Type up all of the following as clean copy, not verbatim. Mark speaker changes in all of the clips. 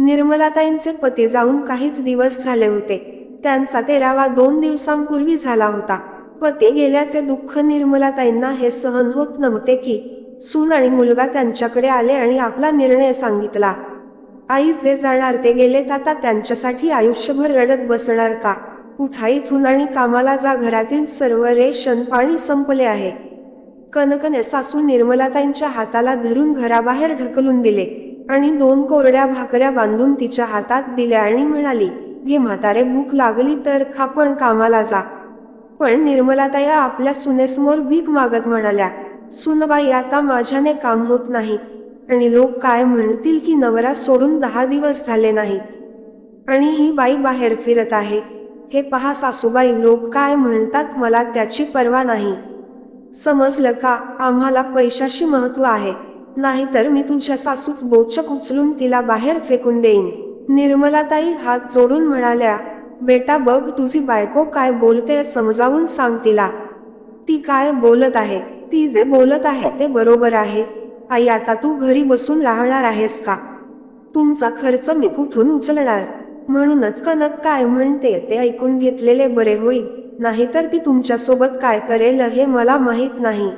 Speaker 1: निर्मलाताईंचे पती जाऊन काहीच दिवस झाले होते. त्यांचा 13वा 2 दिवसांपूर्वी झाला होता. पती गेल्याचे दुःख निर्मलाताईंना हे सहन होत नव्हते की सून आणि मुलगा त्यांच्याकडे आले आणि आपला निर्णय सांगितला. आई जे जाणार ते गेलेत, आता त्यांच्यासाठी आयुष्यभर रडत बसणार का? उठा इथून आणि कामाला जा, घरातील सर्व रेशन पाणी संपले आहे. कनकने सासू निर्मलाताईंच्या हाताला धरून घराबाहेर ढकलून दिले आणि 2 कोरड्या भाकऱ्या बांधून तिच्या हातात दिल्या आणि म्हणाली, घे म्हातारे, भूक लागली तर खा, पण कामाला जा. पण निर्मलाताई आपल्या सुनेसमोर भीक मागत म्हणाल्या, सुनबाई, आता माझ्याने काम होत नाही आणि लोक काय म्हणतील की नवरा सोडून 10 दिवस झाले नाहीत आणि ही बाई बाहेर फिरत आहे. हे पहा सासूबाई, लोक काय म्हणतात मला त्याची पर्वा नाही. समजलं का? आम्हाला पैशाशी महत्व आहे, नाहीतर मी तुझ्या सासूच बोचक उचलून तिला बाहेर फेकून देईन. निर्मलाताई हात जोडून म्हणाल्या, बेटा बघ, तुझी बायको काय बोलते समजावून सांग तिला. ती काय बोलत आहे? ती जे बोलत आहे ते बरोबर आहे. आई, आता तू घरी बसून राहणार आहेस का? तुमचा खर्च मी कुठून उचलणार? म्हणूनच कनक काय म्हणते ते ऐकून घेतलेले बरे होईल, नाहीतर ती तुमच्यासोबत काय करेल हे मला माहीत नाही.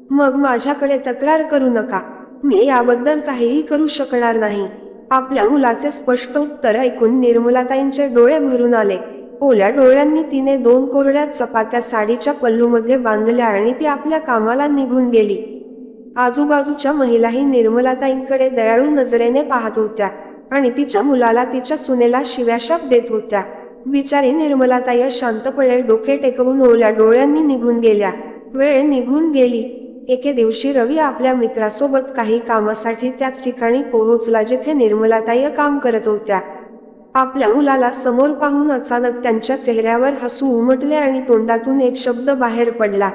Speaker 1: मग माझ्याकडे तक्रार करू नका, मी याबद्दल काहीही करू शकणार नाही. आपल्या मुलाचे स्पष्ट उत्तर ऐकून निर्मलाताईंचे डोळे भरून आले. ओल्या डोळ्यांनी तिने 2 कोरड्या चपात्या साडीच्या पल्लूमध्ये बांधल्या आणि ती आपल्या कामाला निघून गेली. आजूबाजूच्या महिलाही निर्मलाताईंकडे दयाळू नजरेने पाहत होत्या आणि तिच्या मुलाला, तिच्या सुनेला शिव्याशाप देत होत्या. बिचारी निर्मलाताई शांतपणे डोके टेकवून ओल्या डोळ्यांनी निघून गेल्या. वेळ निघून गेली. एके दिवशी रवी आपल्या मित्रासोबत काही कामासाठी त्याच ठिकाणी पोहोचला जिथे निर्मलाताई काम करत होत्या. आपल्या मुलाला समोर पाहून अचानक त्यांच्या चेहऱ्यावर हसू उमटले आणि तोंडातून एक शब्द बाहेर पडला,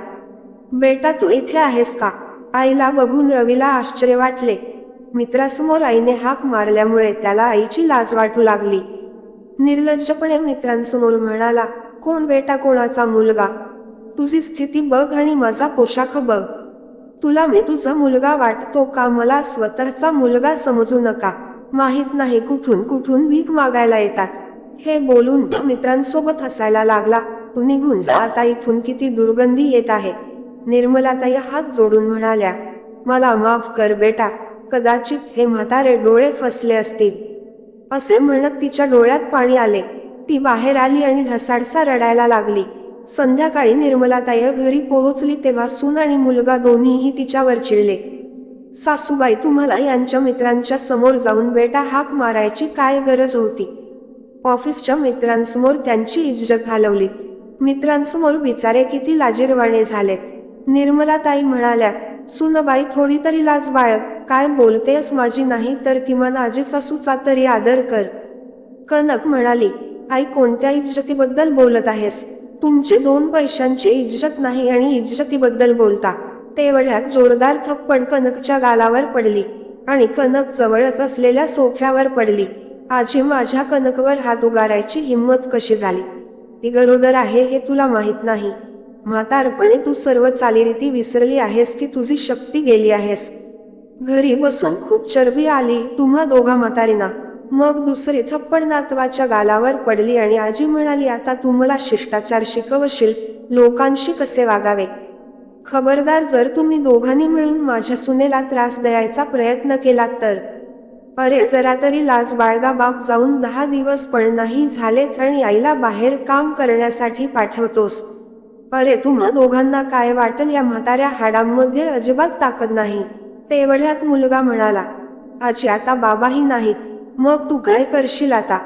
Speaker 1: बेटा तू इथे आहेस का? आईला बघून रवीला आश्चर्य वाटले. मित्रासमोर आईने हाक मारल्यामुळे त्याला आईची लाज वाटू लागली. निर्लज्जपणे मित्रांसमोर म्हणाला, कोण बेटा, कोणाचा मुलगा? तुझी स्थिती बघ आणि माझा पोशाख बघ. तुला मी तुझा मुलगा वाटतो का? मला स्वतःचा मुलगा समजू नका. माहित नाही कुठून कुठून भीक मागायला येतात. हे बोलून तो मित्रांसोबत हसायला लागला. तू निघून जा आता इथून, किती दुर्गंधी येत आहे. निर्मलाताई हात जोडून म्हणाल्या, मला माफ कर बेटा, कदाचित हे म्हातारे डोळे फसले असतील. असे म्हणत तिच्या डोळ्यात पाणी आले. ती बाहेर आली आणि ढसाढसा रडायला लागली. संध्याकाळी निर्मलाताई घरी पोहोचली तेव्हा सून आणि मुलगा दोन्हीही तिच्यावर चिडले. सासूबाई, तुम्हाला यांच्या मित्रांच्या समोर जाऊन बेटा हाक मारायची काय गरज होती? ऑफिसच्या मित्रांसमोर त्यांची इज्जत घालवली. मित्रांसमोर बिचारे किती लाजिरवाणे झालेत. निर्मलाताई म्हणाल्या, सुनबाई, थोडी तरी लाज बाळग. काय बोलतेस? माझी नाही तर किमान आजी सासूचा तरी आदर कर. कनक म्हणाली, आई, कोणत्या इज्जतीबद्दल बोलत आहेस? तुमचे 2 पैशांची इज्जत नाही आणि इज्जतीबद्दल बोलता? तेवढ्यात जोरदार थप्पड कनकच्या गालावर पडली आणि कनक जवळच असलेल्या सोफ्यावर पडली. आजी, माझ्या कनकवर हात उगारायची हिंमत कशी झाली? ती गरोदर आहे हे तुला माहित नाही? म्हातारपणे तू सर्व चालीरीती विसरली आहेस की तुझी शक्ती गेली आहेस? घरी बसून खूप चरबी आली तुम्हा दोघा म्हातारींना. मग दुसरी थप्पड नातवाच्या गालावर पडली आणि आजी म्हणाली, आता तू मला शिष्टाचार शिकवशील, लोकांशी कसे वागावे? खबरदार, जर तुम्ही दोघांनी मिळून माझ्या सुनेला त्रास द्यायचा प्रयत्न केलात तर. अरे जरा तरी लाज बाळगा. बाप जाऊन 10 दिवस पण नाही झालेत आणि आईला बाहेर काम करण्यासाठी पाठवतोस. अरे तुम्हा दोघांना काय वाटेल? या म्हाताऱ्या हाडांमध्ये अजिबात ताकद नाही. तेवढ्यात मुलगा म्हणाला, आजी, आता बाबाही नाहीत, मग तू काय करशील आता?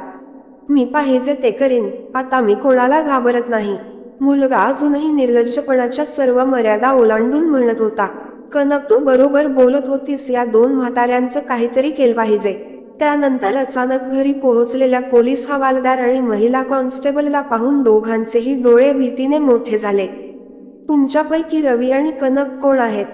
Speaker 1: मी पाहिजे ते करीन, आता मी कोणाला घाबरत नाही. मुलगा अजूनही निर्लज्जपणाच्या सर्व मर्यादा ओलांडून म्हणत होता, कनक, तू बरोबर बोलत होतीस. या 2 म्हाताऱ्यांचं काहीतरी केलं पाहिजे. त्यानंतर अचानक घरी पोहोचलेल्या पोलीस हवालदार आणि महिला कॉन्स्टेबलला पाहून दोघांचेही डोळे भीतीने मोठे झाले. तुमच्यापैकी रवी आणि कनक कोण आहेत?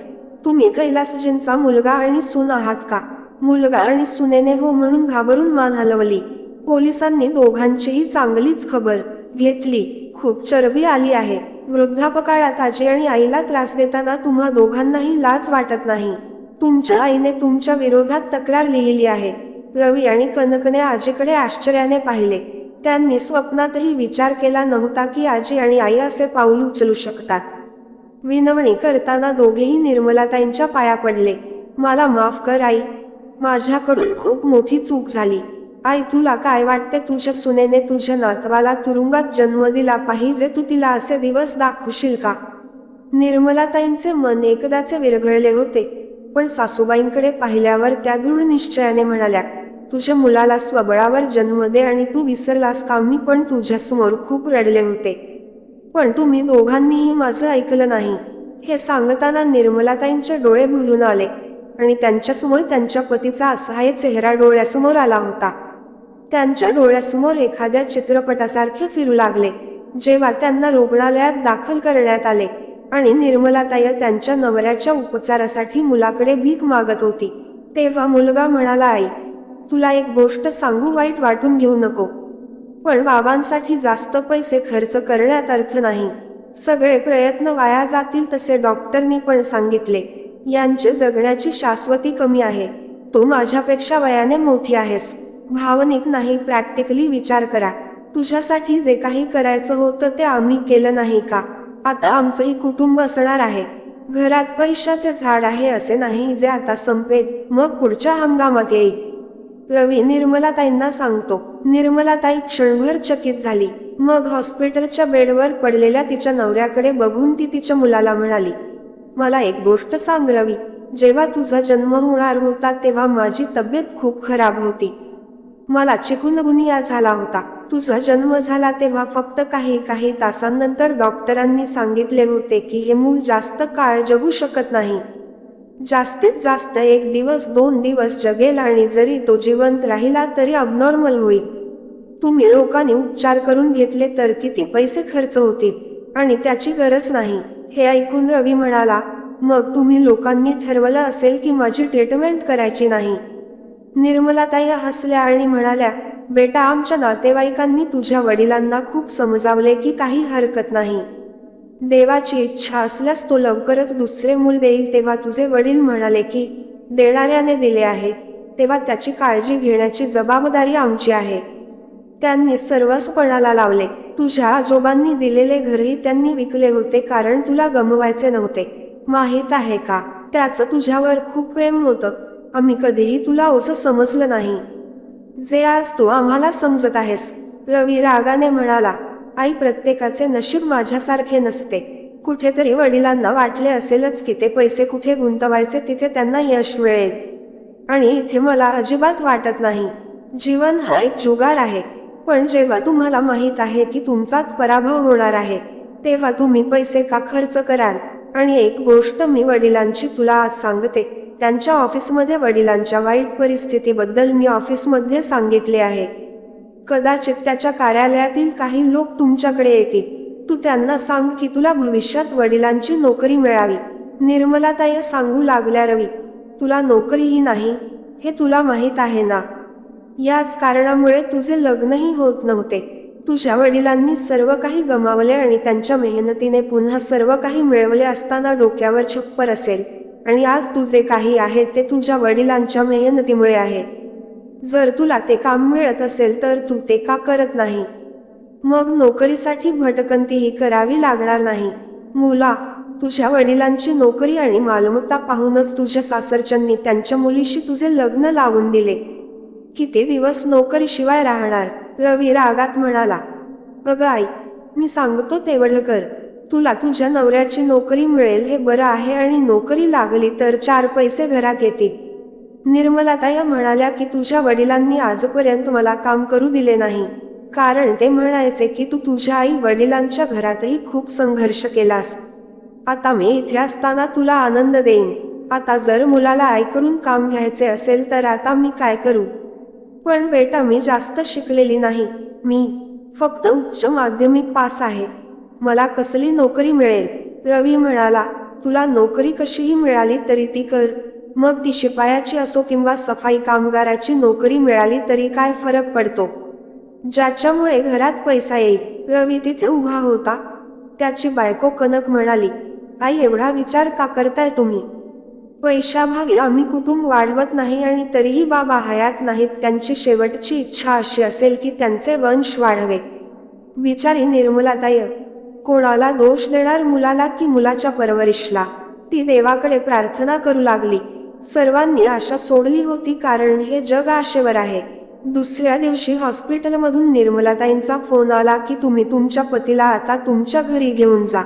Speaker 1: तुम्ही कैलासजींचा मुलगा आणि सून आहात का? मुलगा आणि सुनेने हो म्हणून घाबरून मान हलवली. पोलिसांनी दोघांचीही चांगलीच खबर घेतली. खूप चरबी आली आहे. वृद्धापकाळात आजी आणि आईला त्रास देताना तुम्हा दोघांनाही लाज वाटत नाही? तुमच्या आईने तुमच्या विरोधात तक्रार लिहिली आहे. रवी आणि कनकने आजीकडे आश्चर्याने पाहिले. त्यांनी स्वप्नातही विचार केला नव्हता की आजी आणि आई असे पाऊल उचलू शकतात. विनवणी करताना दोघेही निर्मलाताईंच्या पाया पडले. मला माफ कर आई, माझ्याकडून खूप मोठी चूक झाली. आई, तुला काय वाटते तुझ्या सुनेने तुझ्या नातवाला तुरुंगात जन्म दिला पाहिजे, तू तिला असे दिवस दाखवशील का? निर्मलाताईंचे मन एकदाचे विरघळले होते, पण सासूबाईंकडे पाहिल्यावर त्या दृढ निश्चयाने म्हणाल्या, तुझ्या मुलाला स्वबळावर जन्म दे आणि तू विसरलास का? मी पण तुझ्यासमोर खूप रडले होते, पण तुम्ही दोघांनीही माझं ऐकलं नाही. हे सांगताना निर्मलाताईंचे डोळे भरून आले आणि त्यांच्यासमोर त्यांच्या पतीचा असहाय्य चेहरा डोळ्यासमोर आला होता. त्यांच्या डोळ्यासमोर एखाद्या चित्रपटासारखे फिरू लागले. जेव्हा त्यांना रुग्णालयात दाखल करण्यात आले आणि निर्मलाताई त्यांच्या नवऱ्याच्या उपचारासाठी मुलाकडे भीक मागत होती, तेव्हा मुलगा म्हणाला, आई, तुला एक गोष्ट सांगू, वाईट वाटून घेऊ नको, पण बाबांसाठी जास्त पैसे खर्च करण्यात अर्थ नाही. सगळे प्रयत्न वाया जातील तसे डॉक्टरनी पण सांगितले. यांचे जगण्याची शाश्वती कमी आहे. तू माझ्यापेक्षा वयाने मोठी आहेस. भावनिक नाही, प्रॅक्टिकली विचार करा. तुझ्यासाठी जे काही करायचं होतं ते आम्ही केलं नाही का? आता आमचंही कुटुंब असणार आहे. घरात पैशाचे झाड आहे असे नाही जे आता संपेल, मग पुढच्या हंगामात येईल. रवी निर्मलाताईंना सांगतो. निर्मलाताई क्षणभर चकित झाली. मग हॉस्पिटलच्या बेडवर पडलेल्या तिच्या नवऱ्याकडे बघून ती तिच्या मुलाला म्हणाली, मला एक गोष्ट सांग रवी, जेव्हा तुझा जन्म होणार होता तेव्हा माझी तब्येत खूप खराब होती. मला चिकुनगुनिया झाला होता. तुझा जन्म झाला तेव्हा फक्त काही तासांनंतर डॉक्टरांनी सांगितले होते की हे मूल जास्त काळ जगू शकत नाही. जास्तीत जास्त 1 दिवस 2 दिवस जगेल आणि जरी तो जिवंत राहिला तरी अबनॉर्मल होईल. तुम्ही लोकांनी उपचार करून घेतले तर किती पैसे खर्च होतील आणि त्याची गरज नाही. हे ऐकून रवी म्हणाला, मग तुम्ही लोकांनी ठरवलं असेल की माझी ट्रीटमेंट करायची नाही. निर्मलाताई हसल्या आणि म्हणाल्या, बेटा, आमच्या नातेवाईकांनी तुझ्या वडिलांना खूप समजावले की काही हरकत नाही. देवाची इच्छा असल्यास तो लवकरच दुसरे मूल देईल. तेव्हा तुझे वडील म्हणाले की देणाऱ्याने दिले आहे, तेव्हा त्याची काळजी घेण्याची जबाबदारी आमची आहे. त्यांनी सर्वस्व पणाला लावले. तुझ्या आजोबांनी दिलेले घरही त्यांनी विकले होते कारण तुला गमवायचे नव्हते. माहीत आहे का, त्याचं तुझ्यावर खूप प्रेम होतं. आम्ही कधीही तुला ओझं समजलं नाही, जे आज तू आम्हाला समजत आहेस. रवी रागाने म्हणाला, आई, प्रत्येकाचे नशीब माझ्यासारखे नसते. कुठेतरी वडिलांना वाटले असेलच की ते पैसे कुठे गुंतवायचे तिथे त्यांना यश मिळेल, आणि इथे मला अजिबात वाटत नाही. जीवन हा एक जुगार आहे, पण जेव्हा तुम्हाला माहीत आहे की तुमचाच पराभव होणार आहे तेव्हा तुम्ही पैसे का खर्च कराल? आणि एक गोष्ट मी वडिलांची तुला आज सांगते. त्यांच्या ऑफिसमध्ये वडिलांच्या वाईट परिस्थितीबद्दल मी ऑफिसमध्ये सांगितले आहे. कदाचित त्याच्या कार्यालयातील काही लोक तुमच्याकडे येतील. तू त्यांना सांग की तुला भविष्यात वडिलांची नोकरी मिळावी. निर्मलाताई सांगू लागल्या, रवी, तुला नोकरीही नाही हे तुला माहीत आहे ना. याच कारणामुळे तुझे लग्नही होत नव्हते. तुझ्या वडिलांनी सर्व काही गमावले आणि त्यांच्या मेहनतीने पुन्हा सर्व काही मिळवले असताना डोक्यावर छप्पर असेल, आणि आज तुझे काही आहे ते तुझ्या वडिलांच्या मेहनतीमुळे आहे. जर तुला ते काम मिळत असेल तर तू ते का करत नाही? मग नोकरीसाठी भटकंतीही करावी लागणार नाही. मुला, तुझ्या वडिलांची नोकरी आणि मालमत्ता पाहूनच तुझ्या सासरच्यांनी त्यांच्या मुलीशी तुझे लग्न लावून दिले. किती दिवस नोकरीशिवाय राहणार? रवी रागात म्हणाला, अगं आई, मी सांगतो तेवढं कर. तुला तुझ्या नवऱ्याची नोकरी मिळेल हे बरं आहे, आणि नोकरी लागली तर 4 पैसे घरात येतील. निर्मलाताई म्हणाल्या की तुझ्या वडिलांनी आजपर्यंत मला काम करू दिले नाही, कारण ते म्हणायचे की तू तुझ्या आई वडिलांच्या घरातही खूप संघर्ष केलास. आता मी इथे असताना तुला आनंद देईन. आता जर मुलाला आईकडून काम घ्यायचे असेल तर आता मी काय करू? पण बेटा, मी जास्त शिकलेली नाही. मी फक्त उच्च माध्यमिक पास आहे. मला कसली नोकरी मिळेल? रवी म्हणाला, तुला नोकरी कशीही मिळाली तरी ती कर. मग ती शिपायाची असो किंवा सफाई कामगाराची नोकरी मिळाली तरी काय फरक पडतो? ज्याच्यामुळे घरात पैसा येईल. रवी तिथे उभा होता. त्याची बायको कनक म्हणाली, आई, एवढा विचार का करताय तुम्ही? पैशाभावी आम्ही कुटुंब वाढवत नाही आणि तरीही बाबा हयात नाहीत. त्यांची शेवटची इच्छा अशी असेल की त्यांचे वंश वाढवे. बिचारी निर्मलाताई कोणाला दोष देणार, मुलाला की मुलाच्या परवरिशला? ती देवाकडे प्रार्थना करू लागली. सर्वांनी आशा सोडली होती, कारण हे जग आशेवर आहे. दुसऱ्या दिवशी हॉस्पिटलमधून निर्मलाताईंचा फोन आला की तुम्ही तुमच्या पतीला आता तुमच्या घरी घेऊन जा.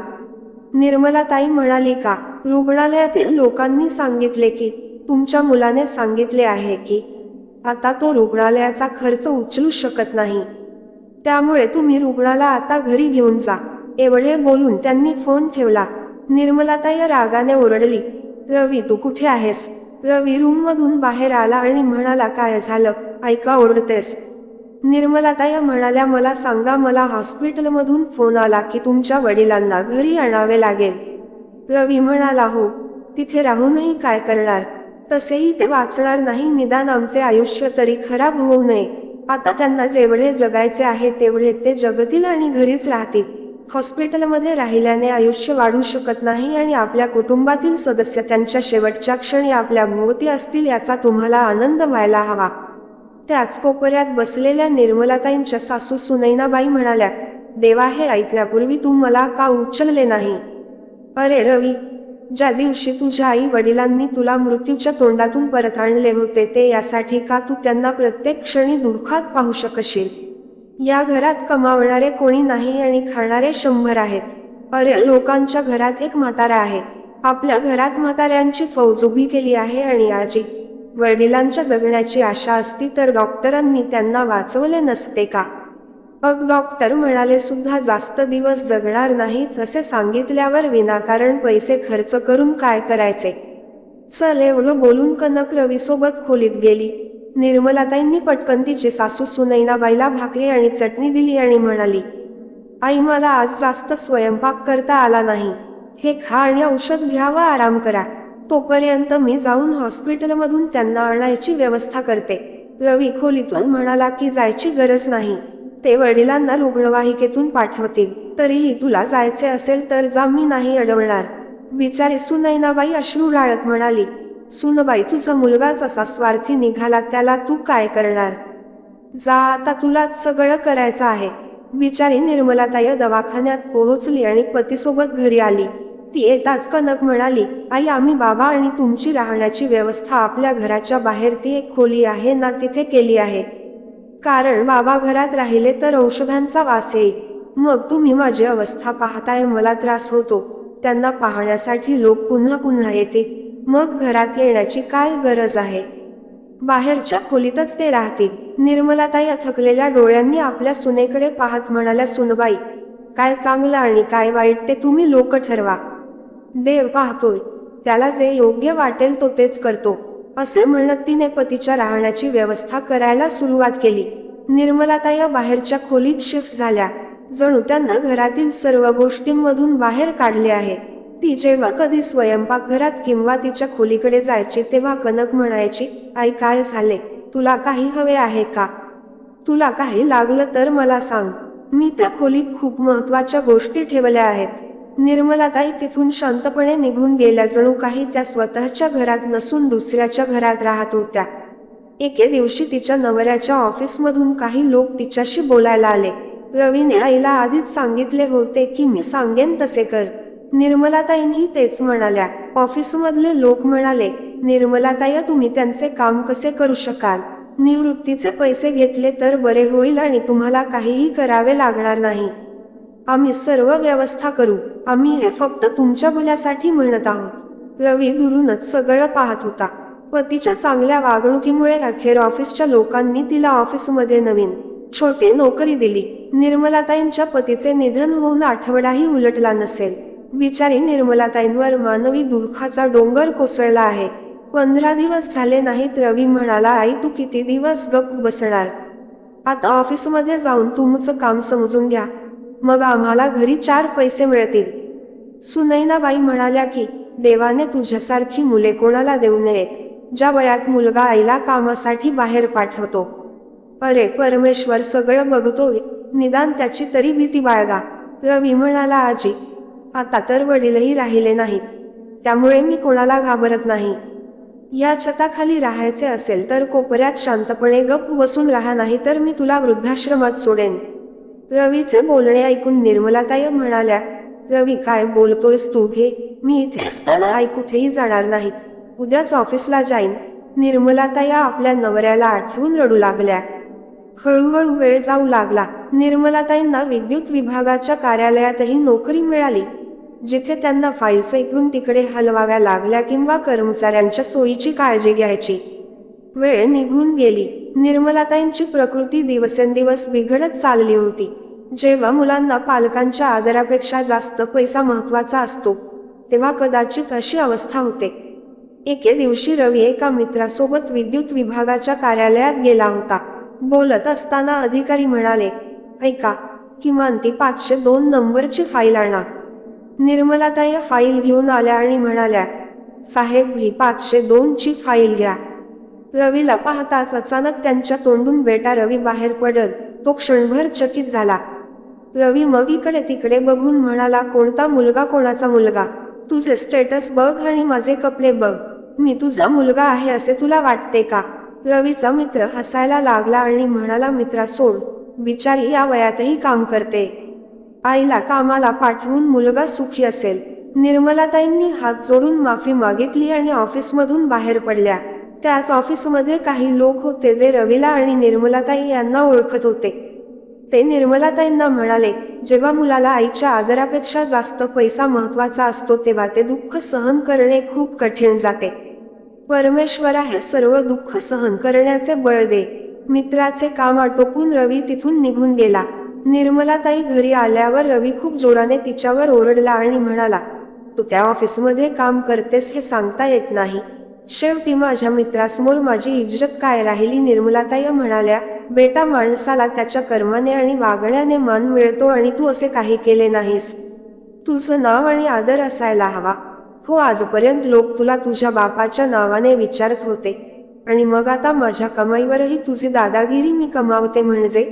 Speaker 1: निर्मलाताई म्हणाली, का? रुग्णालयातील लोकांनी सांगितले की तुमच्या मुलाने सांगितले आहे की आता तो रुग्णालयाचा खर्च उचलू शकत नाही, त्यामुळे तुम्ही रुग्णाला आता घरी घेऊन जा. एवढे बोलून त्यांनी फोन ठेवला. निर्मलाताई रागाने ओरडली, रवी तू कुठे आहेस? रवी रूममधून बाहेर आला आणि म्हणाला, काय झालं, ऐका ओरडतेस? निर्मलाताई म्हणाल्या, मला सांगा, मला हॉस्पिटलमधून फोन आला की तुमच्या वडिलांना घरी आणावे लागेल. रवी म्हणाला, हो, तिथे राहूनही काय करणार? तसेही ते वाचणार नाही, निदान आमचे आयुष्य तरी खराब होऊ नये. आता त्यांना जेवढे जगायचे आहे तेवढे ते जगतील आणि घरीच राहतील. हॉस्पिटलमध्ये राहिल्याने आयुष्य वाढू शकत नाही आणि आपल्या कुटुंबातील सदस्य त्यांच्या शेवटच्या क्षणी आपल्या भोवती असतील याचा तुम्हाला आनंद व्हायला हवा. त्याच कोपऱ्यात बसलेल्या निर्मलाताईंच्या सासू सुनैनाबाई म्हणाल्या, देवा, हे ऐकण्यापूर्वी तू मला का उचलले नाही? अरे रवी, ज्या दिवशी तुझ्या आई वडिलांनी तुला मृत्यूच्या तोंडातून परत आणले होते ते यासाठी का तू त्यांना प्रत्येक क्षणी दुःखात पाहू शकशील? या घरात कमावणारे कोणी नाही आणि खाणारे 100 आहेत. अरे, लोकांच्या घरात एक म्हातारा आहे. आपल्या घरात म्हाताऱ्यांची फौज उभी केली आहे आणि आजी वडिलांच्या जगण्याची आशा असती तर डॉक्टरांनी त्यांना वाचवले नसते का? डॉक्टर म्हणाले सुद्धा जास्त दिवस जगणार नाही, तसे सांगितल्यावर विनाकारण पैसे खर्च करून काय करायचे? चल, एवढं बोलून कनक रवीसोबत खोलीत गेली. निर्मलाताईंनी पटकन तिची सासू सुनैनाबाईला भाकरी आणि चटणी दिली आणि म्हणाली, आई, मला आज जास्त स्वयंपाक करता आला नाही. हे खा आणि औषध घ्या व आराम करा. तोपर्यंत मी जाऊन हॉस्पिटलमधून त्यांना आणायची व्यवस्था करते. रवी खोलीतून म्हणाला की जायची गरज नाही, ते वडिलांना रुग्णवाहिकेतून पाठवतील. तरीही तुला जायचे असेल तर जा, मी नाही अडवणार. बिचारी सुनैनाबाई अश्रू राळत म्हणाली, सुनबाई, तुझा मुलगाच असा स्वार्थी निघाला, त्याला तू काय करणार? जा आता, तुलाच सगळं करायचं आहे. बिचारी निर्मलाताई दवाखान्यात पोहोचली आणि पतीसोबत घरी आली. ती येताच कनक म्हणाली, आई, आम्ही बाबा आणि तुमची राहण्याची व्यवस्था आपल्या घराच्या बाहेर ती एक खोली आहे ना, तिथे केली आहे. कारण बाबा घरात राहिले तर औषधांचा वास येईल. मग तुम्ही माझी अवस्था पाहताय, मला त्रास होतो. त्यांना पाहण्यासाठी लोक पुन्हा पुन्हा येतील, मग घरात येण्याची काय गरज आहे? बाहेरच्या खोलीतच ते राहतील. निर्मलाताई थकलेल्या डोळ्यांनी आपल्या सुनेकडे पाहत म्हणाल्या, सुनबाई, काय चांगलं आणि काय वाईट ते तुम्ही लोक ठरवा. देव पाहतोय, त्याला जे योग्य वाटेल तो तेच करतो. असे म्हणत तिने पतीच्या राहण्याची व्यवस्था करायला सुरुवात केली. निर्मलाताई बाहेरच्या खोलीत शिफ्ट झाल्या, जणू त्यांना घरातील सर्व गोष्टींमधून बाहेर काढले आहे. ती जेव्हा कधी स्वयंपाकघरात किंवा तिच्या खोलीकडे जायची तेव्हा कनक म्हणायची, आई, काय झाले? तुला काही हवे आहे का? तुला काही लागलं तर मला सांग, मी त्या खोलीत खूप महत्त्वाच्या गोष्टी ठेवल्या आहेत. निर्मलाताई तिथून शांतपणे निघून गेल्या, जणू काही त्या स्वतःच्या घरात नसून दुसऱ्याच्या घरात राहत होत्या. एके दिवशी तिच्या नवऱ्याच्या ऑफिसमधून काही लोक तिच्याशी बोलायला आले. रवीने आईला आधीच सांगितले होते की मी सांगेन तसे कर. निर्मलाताईंनी तेच म्हणाल्या. ऑफिसमधले लोक म्हणाले, निर्मलाताई, तुम्ही त्यांचे काम कसे करू शकाल? निवृत्तीचे पैसे घेतले तर बरे होईल आणि तुम्हाला काहीही करावे लागणार नाही. आम्ही सर्व व्यवस्था करू. आम्ही हे फक्त तुमच्या भल्यासाठी म्हणत आहोत. रवी दुरूनच सगळं पाहत होता. पतीच्या चांगल्या वागणुकीमुळे अखेर ऑफिसच्या लोकांनी तिला ऑफिसमध्ये नवीन छोटी नोकरी दिली. निर्मलाताईंच्या पतीचे निधन होऊन आठवडाही उलटला नसेल. बिचारी निर्मलाताईंवर मानवी दुःखाचा डोंगर कोसळला आहे. 15 दिवस झाले नाहीत. रवी म्हणाला, आई, तू किती दिवस गप्प बसणार? आता ऑफिसमध्ये जाऊन तुमचं काम समजून घ्या, मग आम्हाला घरी 4 पैसे मिळतील. सुनैनाबाई म्हणाल्या की देवाने तुझ्यासारखी मुले कोणाला देऊ नयेत, ज्या वयात मुलगा आईला कामासाठी बाहेर पाठवतो. अरे परमेश्वर सगळं बघतोय, निदान त्याची तरी भीती बाळगा. रवी म्हणाला, आजी, आता तर वडीलही राहिले नाहीत. त्यामुळे मी कोणाला घाबरत नाही. या छताखाली राहायचे असेल तर कोपऱ्यात शांतपणे गप्प बसून राहा, नाही तर मी तुला वृद्धाश्रमात सोडेन. रवीचे बोलणे ऐकून निर्मलाताई म्हणाल्या, रवी काय बोलतोयस तू हे? मी इथे असताना आई कुठेही जाणार नाहीत. उद्याच ऑफिसला जाईन. निर्मलाताई आपल्या नवऱ्याला आठवून रडू लागल्या. हळूहळू वेळ जाऊ लागला. निर्मलाताईंना विद्युत विभागाच्या कार्यालयातही नोकरी मिळाली, जिथे त्यांना फाईल्स इकडून तिकडे हलवाव्या लागल्या किंवा कर्मचाऱ्यांच्या सोयीची काळजी घ्यायची. वेळ निघून गेली. निर्मलाताईंची प्रकृती दिवसेंदिवस बिघडत चालली होती. जेव्हा मुलांना पालकांच्या आदरापेक्षा जास्त पैसा महत्वाचा असतो, तेव्हा कदाचित अशी अवस्था होते. एके दिवशी रवी एका मित्रासोबत विद्युत विभागाच्या कार्यालयात गेला होता. बोलत असताना अधिकारी म्हणाले, ऐका, किमान ती 502 नंबरची फाईल आणा. निर्मलाताई फाईल घेऊन आल्या आणि म्हणाल्या, साहेब ही 502 ची फाईल घ्या. रवीला पाहताच अचानक त्यांच्या तोंडून बेटा रवी बाहेर पडल. तो क्षणभर चकित झाला. रवी मग इकडे तिकडे बघून म्हणाला, कोणता मुलगा? कोणाचा मुलगा? तुझे स्टेटस बघ आणि माझे कपडे बघ. मी तुझा मुलगा आहे असे तुला वाटते का? रवीचा मित्र हसायला लागला आणि म्हणाला, मित्रा सोड, बिचारी या वयातही काम करते. आईला कामाला पाठवून मुलगा सुखी असेल. निर्मलाताईंनी हात जोडून माफी मागितली आणि ऑफिसमधून बाहेर पडल्या. त्याच ऑफिसमध्ये काही लोक होते जे रवीला आणि निर्मलाताई यांना ओळखत होते. ते निर्मलाताईंना म्हणाले, जेव्हा मुलाला आईच्या आदरापेक्षा जास्त पैसा महत्वाचा असतो तेव्हा ते दुःख सहन करणे खूप कठीण जाते. परमेश्वरा हे सर्व दुःख सहन करण्याचे बळ दे. मित्राचे काम आटोपून रवी तिथून निघून गेला. निर्मलाताई घरी आल्यावर रवी खूप जोराने तिच्यावर ओरडला आणि म्हणाला, तू त्या ऑफिसमध्ये काम करतेस हे सांगता येत नाही. शेवटी माझ्या मित्रासमोर माझी इज्जत काय राहिली? निर्मलाताई म्हणाल्या, बेटा माणसाला त्याच्या कर्माने आणि वागण्याने मान मिळतो आणि तू असे काही केले नाहीस. तुझं नाव आणि आदर असायला हवा. हो, आजपर्यंत लोक तुला तुझ्या बापाच्या नावाने विचारत होते आणि मग आता माझ्या कमाईवरही तुझी दादागिरी मी कमावते म्हणजे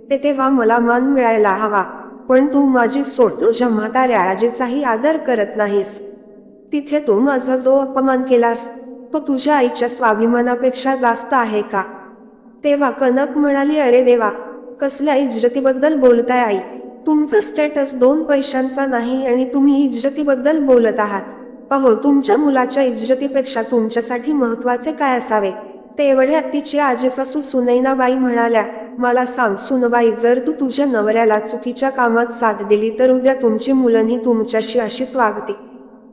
Speaker 1: ते तेव्हा मला मान मिळायला हवा. पण तू माझी सोड तुझ्या म्हाताऱ्या आजीचाही आदर करत नाहीस. तिथे तू माझा जो अपमान केलास तो तुझ्या आईच्या स्वाभिमानापेक्षा जास्त आहे का? तेव्हा कनक म्हणाली, अरे देवा, कसल्या इज्जतीबद्दल बोलताय आई? तुमचं स्टेटस 2 पैशांचा नाही आणि तुम्ही इज्जतीबद्दल बोलत आहात. अहो, तुमच्या मुलाच्या इज्जतीपेक्षा तुमच्यासाठी महत्वाचे काय असावे? ते एवढ्यात तिची आजी सासू सुनैनाबाई म्हणाल्या, मला सांग सुनबाई, जर तू तुझ्या नवऱ्याला चुकीच्या कामात साथ दिली तर उद्या तुमची मुलंही तुमच्याशी अशीच वागतील,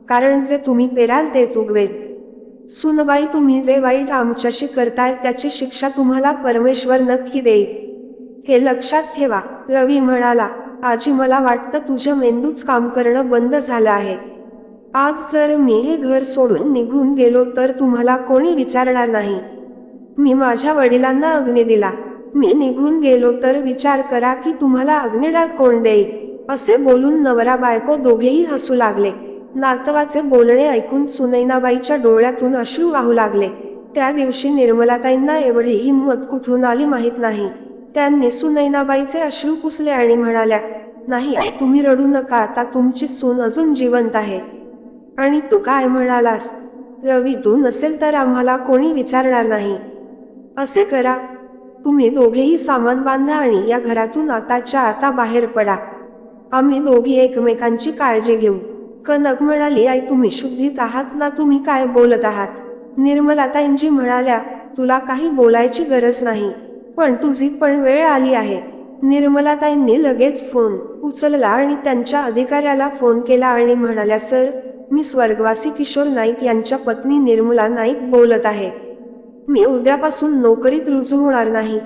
Speaker 1: कारण जे तुम्ही पेराल तेच उगवेल. सुनबाई, तुम्ही जे वाईट आमच्याशी करताय त्याची शिक्षा तुम्हाला परमेश्वर नक्की देईल, हे लक्षात ठेवा. रवी म्हणाला, आजी मला वाटतं तुझ्या मेंदूच काम करणं बंद झालं आहे. आज जर मी हे घर सोडून निघून गेलो तर तुम्हाला कोणी विचारणार नाही. मी माझ्या वडिलांना अग्नी दिला. मी निघून गेलो तर विचार करा की तुम्हाला अग्निडाग कोण देईल. असे बोलून नवरा बायको दोघेही हसू लागले. नातवाचे बोलणे ऐकून सुनैनाबाईच्या डोळ्यातून अश्रू वाहू लागले. त्या दिवशी निर्मलाताईंना एवढी हिंमत कुठून आली माहीत नाही. त्यांनी सुनैनाबाईचे अश्रू पुसले आणि म्हणाल्या, नाही आई, तुम्ही रडू नका, आता तुमची सून अजून जिवंत आहे. आणि तू काय म्हणालास? रवी, तू नसेल तर आम्हाला कोणी विचारणार नाही. असे करा, तुम्ही दोघेही सामान बांधा आणि या घरातून आताच्या आता बाहेर पडा. आम्ही दोघी एकमेकांची काळजी घेऊ. कनक म्हणाली, आई तुम्ही शुद्धीत आहात ना? तुम्ही काय बोलत आहात? निर्मलाताईंजी म्हणाल्या, तुला काही बोलायची गरज नाही, पण तुझी पण वेळ आली आहे. निर्मलाताईंनी लगेच फोन उचलला आणि त्यांच्या अधिकाऱ्याला फोन केला आणि म्हणाल्या, सर, मी स्वर्गवासी किशोर नाईक यांच्या पत्नी निर्मला नाईक बोलत आहे. मी उद्यापासून नोकरीत रुजू होणार नाही.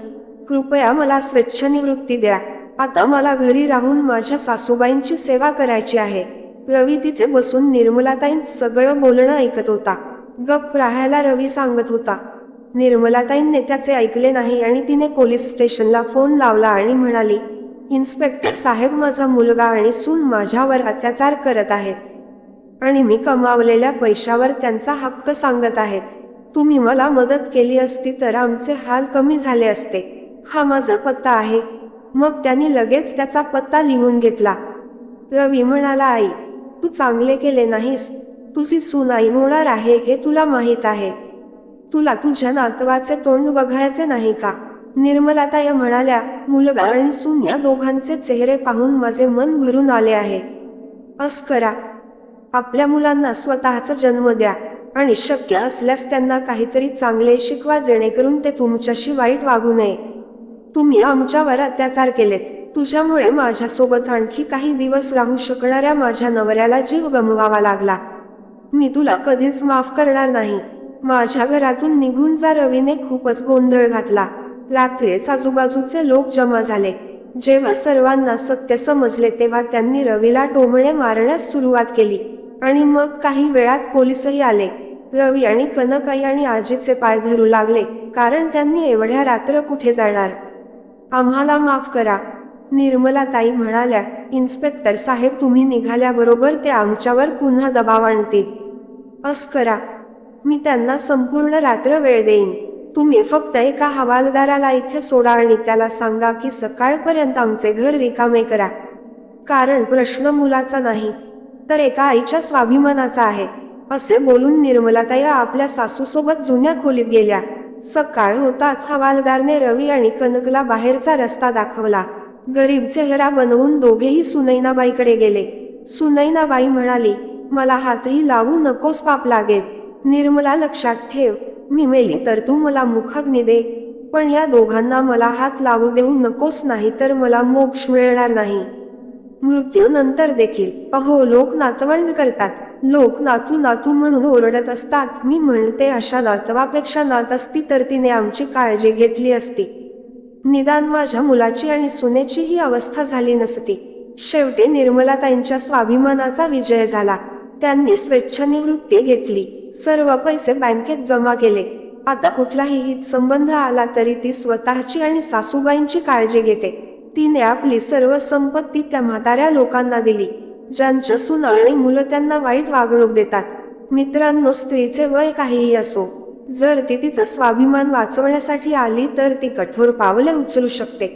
Speaker 1: कृपया मला स्वेच्छानिवृत्ती द्या. आता मला घरी राहून माझ्या सासूबाईंची सेवा करायची आहे. रवी तिथे बसून निर्मलाताईंचं सगळं बोलणं ऐकत होता. गप्प राहायला रवी सांगत होता. निर्मलाताईंनी त्याचे ऐकले नाही आणि तिने पोलीस स्टेशनला फोन लावला आणि म्हणाली, इन्स्पेक्टर साहेब, माझा मुलगा आणि सून माझ्यावर अत्याचार करत आहेत आणि मी कमावलेल्या पैशावर त्यांचा हक्क सांगत आहेत. तुम्ही मला मदत केली असती तर आमचे हाल कमी झाले असते. हा माझा पत्ता आहे. मग त्यांनी लगेच त्याचा पत्ता लिहून घेतला. रवी म्हणाला, आई, तू चांगले केले नाहीस. तुझी सून आई होणार आहे हे तुला माहीत आहे. तुला तुझ्या नातवाचे तोंड बघायचे नाही का? निर्मलाताई म्हणाल्या, मुलगा आणि सून या दोघांचे चेहरे पाहून माझे मन भरून आले आहे. असं करा, आपल्या मुलांना स्वतःचा जन्म द्या आणि शक्य असल्यास त्यांना काहीतरी चांगले शिकवा जेणेकरून ते तुमच्याशी वाईट वागू नये. तुम्ही आमच्यावर अत्याचार केलेत. तुझ्यामुळे माझ्यासोबत आणखी काही दिवस राहू शकणाऱ्या माझ्या नवऱ्याला जीव गमवावा लागला. मी तुला कधीच माफ करणार नाही. माझ्या घरातून निघून जा. रवीने खूपच गोंधळ घातला. रात्रीच आजूबाजूचे लोक जमा झाले. जेव्हा सर्वांना सत्य समजले तेव्हा त्यांनी रवीला टोमणे मारण्यास सुरुवात केली आणि मग काही वेळात पोलिसही आले. रवी आणि कनकाई आणि आजीचे पाय धरू लागले, कारण त्यांनी एवढ्या रात्र कुठे जाणार. आम्हाला माफ करा, निर्मलाताई म्हणाल्या. इन्स्पेक्टर साहेब, तुम्ही निघाल्याबरोबर ते आमच्यावर पुन्हा दबाव आणतील. असं करा, मी त्यांना संपूर्ण रात्र वेळ देईन. तुम्ही फक्त एका हवालदाराला इथे सोडा आणि त्याला सांगा की सकाळपर्यंत आमचे घर रिकामे करा. कारण प्रश्न मुलाचा नाही, तर एका आईच्या स्वाभिमानाचा आहे. असे बोलून निर्मलाताई आपल्या सासूसोबत जुन्या खोलीत गेल्या. सकाळ होताच हवालदारने रवी आणि कनकला बाहेरचा रस्ता दाखवला. गरीब चेहरा बनवून दोघेही सुनैनाबाईकडे गेले. सुनैनाबाई म्हणाली, मला हातही लावू नकोस, पाप लागेल. निर्मला, लक्षात ठेव, मी मेली तर तू मला मुखाग्नी दे, पण या दोघांना मला हात लावू देऊ नकोस, नाही तर मला मोक्ष मिळणार नाही. मृत्यूनंतर देखील अहो, लोक नातवंड करतात. लोक नातू नातू म्हणून ओरडत असतात. मी म्हणते, अशा नातवापेक्षा नात असती तर तिने आमची काळजी घेतली असती. निदान माझ्या मुलाची आणि सुनेची ही अवस्था झाली नसती. शेवटी निर्मलाताईंच्या स्वाभिमानाचा विजय झाला. त्यांनी स्वेच्छानिवृत्ती घेतली. सर्व पैसे बँकेत जमा केले. आता कुठलाही हितसंबंध आला तरी ती स्वतःची आणि सासूबाईंची काळजी घेते. तिने आपली सर्व संपत्ती त्या म्हाताऱ्या लोकांना दिली, ज्यांच्या सुना आणि मुलं त्यांना वाईट वागणूक देतात. मित्रांनो, स्त्रीचे वय काहीही असो, जर ती तिचा स्वाभिमान वाचवण्यासाठी आली तर ती कठोर पावले उचलू शकते.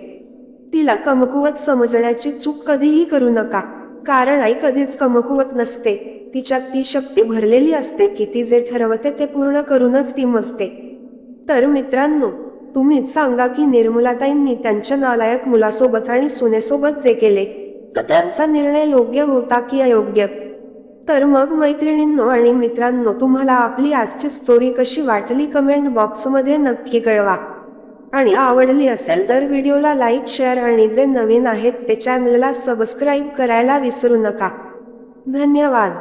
Speaker 1: तिला कमकुवत समजण्याची चूक कधीही करू नका, कारण आई कधीच कमकुवत नसते. तिच्यात ती शक्ती भरलेली असते की ती जे ठरवते ते पूर्ण करूनच ती मरते. तर मित्रांनो, तुम्हीच सांगा की निर्मलाताईंनी त्यांच्या नालायक मुलासोबत आणि सुनेसोबत जे केले त्यांचा निर्णय योग्य होता की अयोग्य? तर मग मैत्रिणींनो आणि मित्रांनो, तुम्हाला आपली आजची स्टोरी कशी वाटली कमेंट बॉक्समध्ये नक्की कळवा. आणि आवडली असेल तर व्हिडिओला लाईक, शेअर आणि जे नवीन आहेत ते चॅनलला सबस्क्राईब करायला विसरू नका. धन्यवाद.